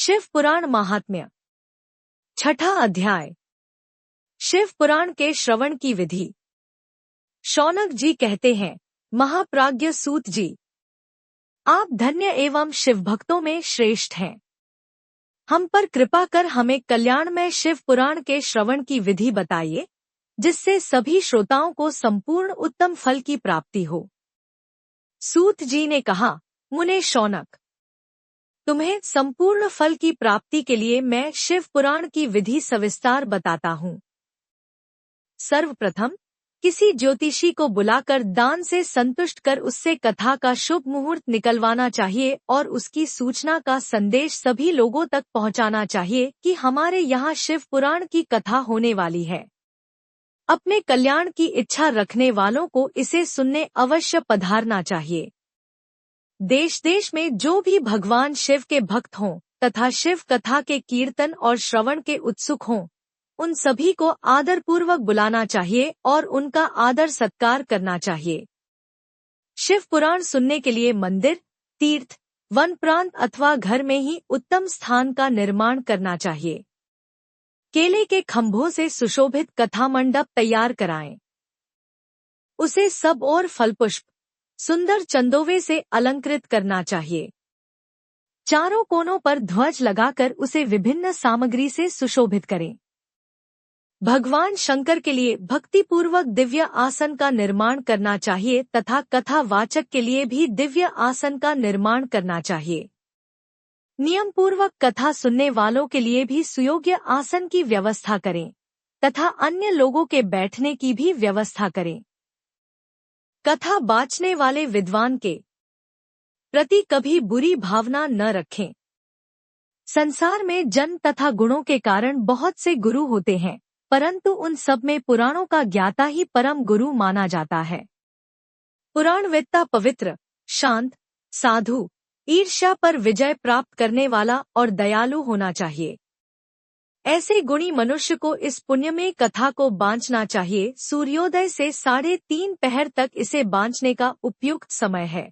शिव पुराण महात्म्य। छठा अध्याय। शिव पुराण के श्रवण की विधि। शौनक जी कहते हैं, महाप्राज्ञ सूत जी, आप धन्य एवं शिव भक्तों में श्रेष्ठ हैं। हम पर कृपा कर हमें कल्याणमय शिव पुराण के श्रवण की विधि बताइए, जिससे सभी श्रोताओं को संपूर्ण उत्तम फल की प्राप्ति हो। सूत जी ने कहा, मुने शौनक, तुम्हें संपूर्ण फल की प्राप्ति के लिए मैं शिव पुराण की विधि सविस्तार बताता हूँ। सर्वप्रथम किसी ज्योतिषी को बुलाकर दान से संतुष्ट कर उससे कथा का शुभ मुहूर्त निकलवाना चाहिए और उसकी सूचना का संदेश सभी लोगों तक पहुंचाना चाहिए कि हमारे यहाँ शिव पुराण की कथा होने वाली है। अपने कल्याण की इच्छा रखने वालों को इसे सुनने अवश्य पधारना चाहिए। देश देश में जो भी भगवान शिव के भक्त हों तथा शिव कथा के कीर्तन और श्रवण के उत्सुक हों, उन सभी को आदरपूर्वक बुलाना चाहिए और उनका आदर सत्कार करना चाहिए। शिव पुराण सुनने के लिए मंदिर, तीर्थ, वन प्रांत अथवा घर में ही उत्तम स्थान का निर्माण करना चाहिए। केले के खंभों से सुशोभित कथा मंडप तैयार कराएं। उसे सब और फलपुष्प, सुंदर चंदोवे से अलंकृत करना चाहिए। चारों कोनों पर ध्वज लगाकर उसे विभिन्न सामग्री से सुशोभित करें। भगवान शंकर के लिए भक्तिपूर्वक दिव्य आसन का निर्माण करना चाहिए तथा कथा वाचक के लिए भी दिव्य आसन का निर्माण करना चाहिए। नियम पूर्वक कथा सुनने वालों के लिए भी सुयोग्य आसन की व्यवस्था करें तथा अन्य लोगों के बैठने की भी व्यवस्था करें। कथा बाचने वाले विद्वान के प्रति कभी बुरी भावना न रखें। संसार में जन्म तथा गुणों के कारण बहुत से गुरु होते हैं, परंतु उन सब में पुराणों का ज्ञाता ही परम गुरु माना जाता है। पुराणवेत्ता पवित्र, शांत, साधु, ईर्ष्या पर विजय प्राप्त करने वाला और दयालु होना चाहिए। ऐसे गुणी मनुष्य को इस पुण्यमय कथा को बांचना चाहिए। सूर्योदय से 3:30 पहर तक इसे बांचने का उपयुक्त समय है।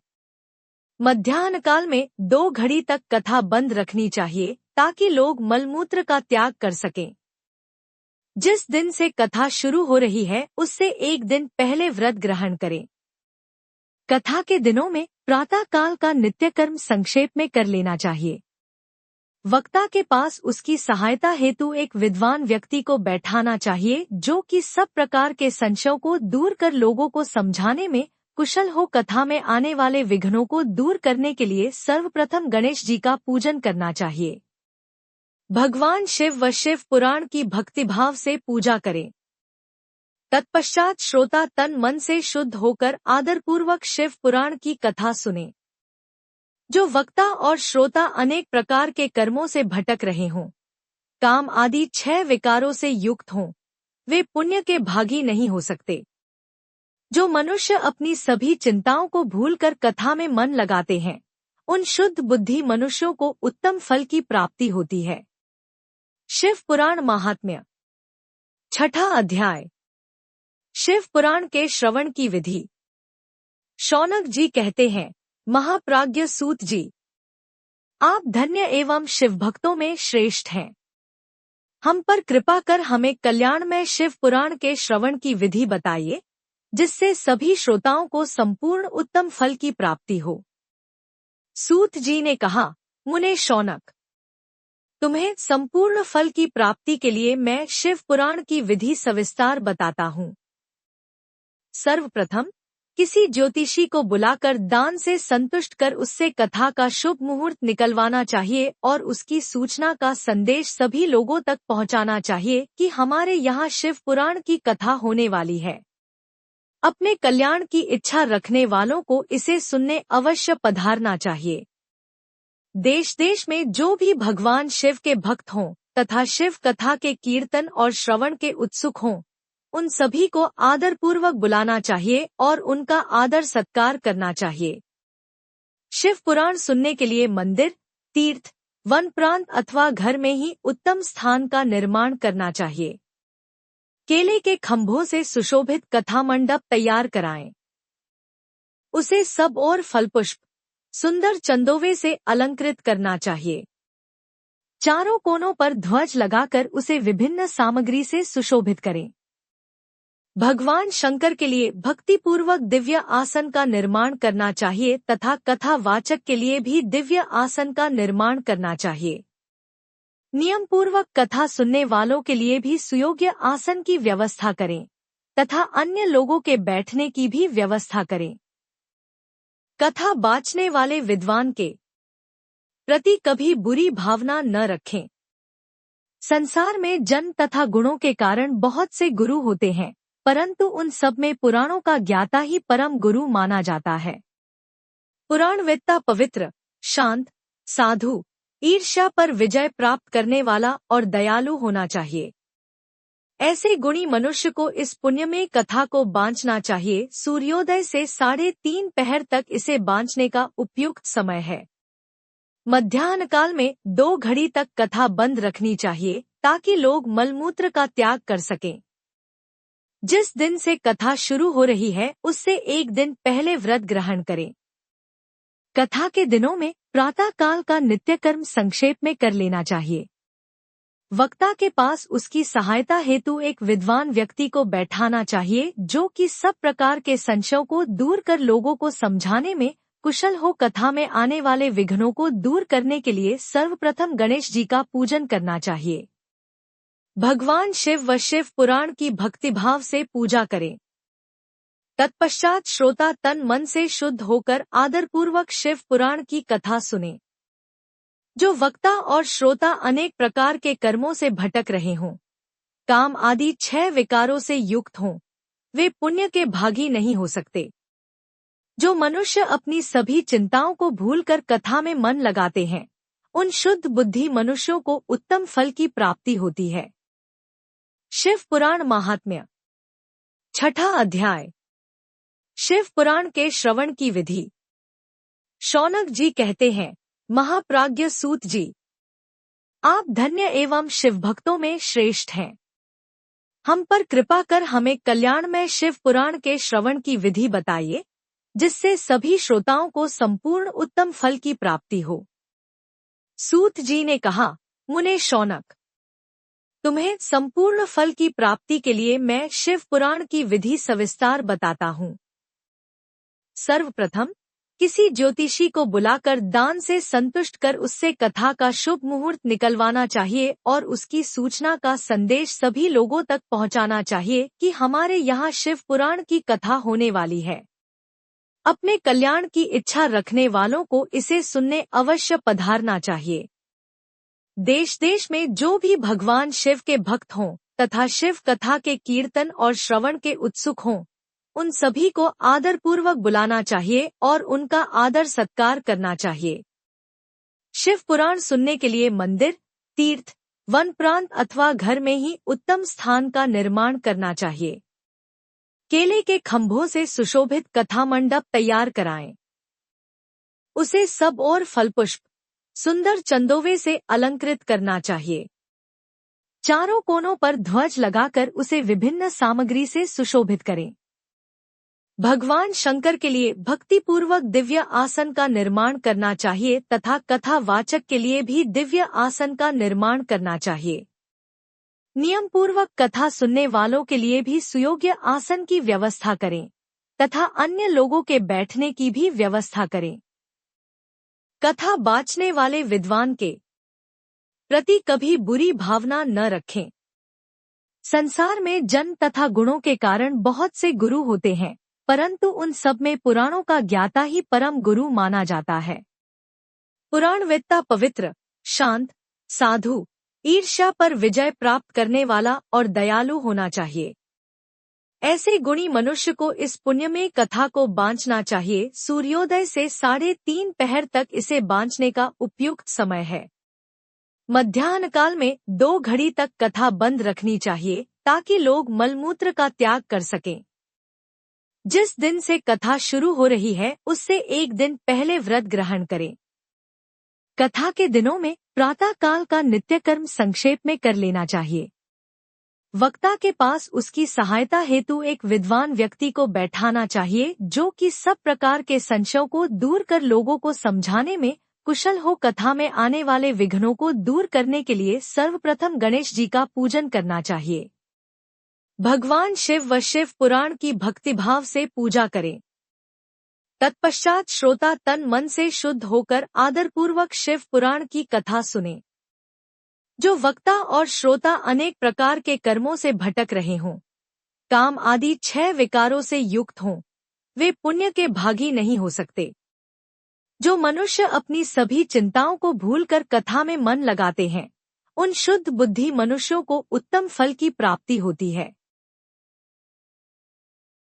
मध्याह्न काल में 2 घड़ी तक कथा बंद रखनी चाहिए ताकि लोग मलमूत्र का त्याग कर सकें। जिस दिन से कथा शुरू हो रही है उससे 1 दिन पहले व्रत ग्रहण करें। कथा के दिनों में प्रातः काल का नित्य कर्म संक्षेप में कर लेना चाहिए। वक्ता के पास उसकी सहायता हेतु एक विद्वान व्यक्ति को बैठाना चाहिए जो कि सब प्रकार के संशयों को दूर कर लोगों को समझाने में कुशल हो। कथा में आने वाले विघ्नों को दूर करने के लिए सर्वप्रथम गणेश जी का पूजन करना चाहिए। भगवान शिव व शिव पुराण की भक्तिभाव से पूजा करें। तत्पश्चात श्रोता तन मन से शुद्ध होकर आदरपूर्वक शिव पुराण की कथा सुने। जो वक्ता और श्रोता अनेक प्रकार के कर्मों से भटक रहे हों, काम आदि 6 विकारों से युक्त हों, वे पुण्य के भागी नहीं हो सकते। जो मनुष्य अपनी सभी चिंताओं को भूलकर कथा में मन लगाते हैं, उन शुद्ध बुद्धि मनुष्यों को उत्तम फल की प्राप्ति होती है। शिव पुराण महात्म्य। छठा अध्याय। शिव पुराण के श्रवण की विधि। शौनक जी कहते हैं, महाप्राज्ञ सूत जी, आप धन्य एवं शिव भक्तों में श्रेष्ठ हैं। हम पर कृपा कर हमें कल्याणमय शिव पुराण के श्रवण की विधि बताइए, जिससे सभी श्रोताओं को संपूर्ण उत्तम फल की प्राप्ति हो। सूत जी ने कहा, मुने शौनक, तुम्हें संपूर्ण फल की प्राप्ति के लिए मैं शिव पुराण की विधि सविस्तार बताता हूँ। सर्वप्रथम किसी ज्योतिषी को बुलाकर दान से संतुष्ट कर उससे कथा का शुभ मुहूर्त निकलवाना चाहिए और उसकी सूचना का संदेश सभी लोगों तक पहुंचाना चाहिए कि हमारे यहाँ शिव पुराण की कथा होने वाली है। अपने कल्याण की इच्छा रखने वालों को इसे सुनने अवश्य पधारना चाहिए। देश देश में जो भी भगवान शिव के भक्त हों तथा शिव कथा के कीर्तन और श्रवण के उत्सुक हों, उन सभी को आदरपूर्वक बुलाना चाहिए और उनका आदर सत्कार करना चाहिए। शिव पुराण सुनने के लिए मंदिर, तीर्थ, वन प्रांत अथवा घर में ही उत्तम स्थान का निर्माण करना चाहिए। केले के खंभों से सुशोभित कथा मंडप तैयार कराएं। उसे सब और फलपुष्प, सुंदर चंदोवे से अलंकृत करना चाहिए। चारों कोनों पर ध्वज लगाकर उसे विभिन्न सामग्री से सुशोभित करें। भगवान शंकर के लिए भक्तिपूर्वक दिव्य आसन का निर्माण करना चाहिए तथा कथा वाचक के लिए भी दिव्य आसन का निर्माण करना चाहिए। नियम पूर्वक कथा सुनने वालों के लिए भी सुयोग्य आसन की व्यवस्था करें तथा अन्य लोगों के बैठने की भी व्यवस्था करें। कथा बाचने वाले विद्वान के प्रति कभी बुरी भावना न रखें। संसार में जन्म तथा गुणों के कारण बहुत से गुरु होते हैं, परंतु उन सब में पुराणों का ज्ञाता ही परम गुरु माना जाता है। पुराणवेत्ता पवित्र, शांत, साधु, ईर्ष्या पर विजय प्राप्त करने वाला और दयालु होना चाहिए। ऐसे गुणी मनुष्य को इस पुण्यमय कथा को बांचना चाहिए। सूर्योदय से 3:30 पहर तक इसे बांचने का उपयुक्त समय है। मध्याह्न काल में 2 घड़ी तक कथा बंद रखनी चाहिए ताकि लोग मलमूत्र का त्याग कर सकें। जिस दिन से कथा शुरू हो रही है उससे एक दिन पहले व्रत ग्रहण करें। कथा के दिनों में प्रातः काल का नित्य कर्म संक्षेप में कर लेना चाहिए। वक्ता के पास उसकी सहायता हेतु एक विद्वान व्यक्ति को बैठाना चाहिए जो कि सब प्रकार के संशयों को दूर कर लोगों को समझाने में कुशल हो। कथा में आने वाले विघ्नों को दूर करने के लिए सर्वप्रथम गणेश जी का पूजन करना चाहिए। भगवान शिव व शिव पुराण की भक्तिभाव से पूजा करें। तत्पश्चात श्रोता तन मन से शुद्ध होकर आदरपूर्वक शिव पुराण की कथा सुने। जो वक्ता और श्रोता अनेक प्रकार के कर्मों से भटक रहे हों, काम आदि 6 विकारों से युक्त हों, वे पुण्य के भागी नहीं हो सकते। जो मनुष्य अपनी सभी चिंताओं को भूलकर कथा में मन लगाते हैं, उन शुद्ध बुद्धि मनुष्यों को उत्तम फल की प्राप्ति होती है। शिव पुराण महात्म्य। 6ठा अध्याय। शिव पुराण के श्रवण की विधि। शौनक जी कहते हैं, महाप्राज्ञ सूत जी, आप धन्य एवं शिव भक्तों में श्रेष्ठ हैं। हम पर कृपा कर हमें कल्याणमय शिव पुराण के श्रवण की विधि बताइए, जिससे सभी श्रोताओं को संपूर्ण उत्तम फल की प्राप्ति हो। सूत जी ने कहा, मुने शौनक, तुम्हें संपूर्ण फल की प्राप्ति के लिए मैं शिव पुराण की विधि सविस्तार बताता हूँ। सर्वप्रथम किसी ज्योतिषी को बुलाकर दान से संतुष्ट कर उससे कथा का शुभ मुहूर्त निकलवाना चाहिए और उसकी सूचना का संदेश सभी लोगों तक पहुंचाना चाहिए कि हमारे यहाँ शिव पुराण की कथा होने वाली है। अपने कल्याण की इच्छा रखने वालों को इसे सुनने अवश्य पधारना चाहिए। देश देश में जो भी भगवान शिव के भक्त हों तथा शिव कथा के कीर्तन और श्रवण के उत्सुक हों, उन सभी को आदरपूर्वक बुलाना चाहिए और उनका आदर सत्कार करना चाहिए। शिव पुराण सुनने के लिए मंदिर, तीर्थ, वन प्रांत अथवा घर में ही उत्तम स्थान का निर्माण करना चाहिए। केले के खंभों से सुशोभित कथा मंडप तैयार कराएं। उसे सब और फलपुष्प, सुंदर चंदोवे से अलंकृत करना चाहिए। चारों कोनों पर ध्वज लगाकर उसे विभिन्न सामग्री से सुशोभित करें। भगवान शंकर के लिए भक्तिपूर्वक दिव्य आसन का निर्माण करना चाहिए तथा कथा वाचक के लिए भी दिव्य आसन का निर्माण करना चाहिए। नियम पूर्वक कथा सुनने वालों के लिए भी सुयोग्य आसन की व्यवस्था करें तथा अन्य लोगों के बैठने की भी व्यवस्था करें। कथा बाचने वाले विद्वान के प्रति कभी बुरी भावना न रखें। संसार में जन्म तथा गुणों के कारण बहुत से गुरु होते हैं, परंतु उन सब में पुराणों का ज्ञाता ही परम गुरु माना जाता है। पुराणवेत्ता पवित्र, शांत, साधु, ईर्ष्या पर विजय प्राप्त करने वाला और दयालु होना चाहिए। ऐसे गुणी मनुष्य को इस पुण्यमय कथा को बांचना चाहिए। सूर्योदय से 3:30 पहर तक इसे बांचने का उपयुक्त समय है। मध्याह्न काल में 2 घड़ी तक कथा बंद रखनी चाहिए ताकि लोग मलमूत्र का त्याग कर सकें। जिस दिन से कथा शुरू हो रही है उससे एक दिन पहले व्रत ग्रहण करें। कथा के दिनों में प्रातः काल का नित्य कर्म संक्षेप में कर लेना चाहिए। वक्ता के पास उसकी सहायता हेतु एक विद्वान व्यक्ति को बैठाना चाहिए जो कि सब प्रकार के संशयों को दूर कर लोगों को समझाने में कुशल हो। कथा में आने वाले विघ्नों को दूर करने के लिए सर्वप्रथम गणेश जी का पूजन करना चाहिए। भगवान शिव व शिव पुराण की भक्तिभाव से पूजा करें। तत्पश्चात श्रोता तन मन से शुद्ध होकर आदरपूर्वक शिव पुराण की कथा सुने। जो वक्ता और श्रोता अनेक प्रकार के कर्मों से भटक रहे हों, काम आदि 6 विकारों से युक्त हों, वे पुण्य के भागी नहीं हो सकते। जो मनुष्य अपनी सभी चिंताओं को भूलकर कथा में मन लगाते हैं, उन शुद्ध बुद्धि मनुष्यों को उत्तम फल की प्राप्ति होती है।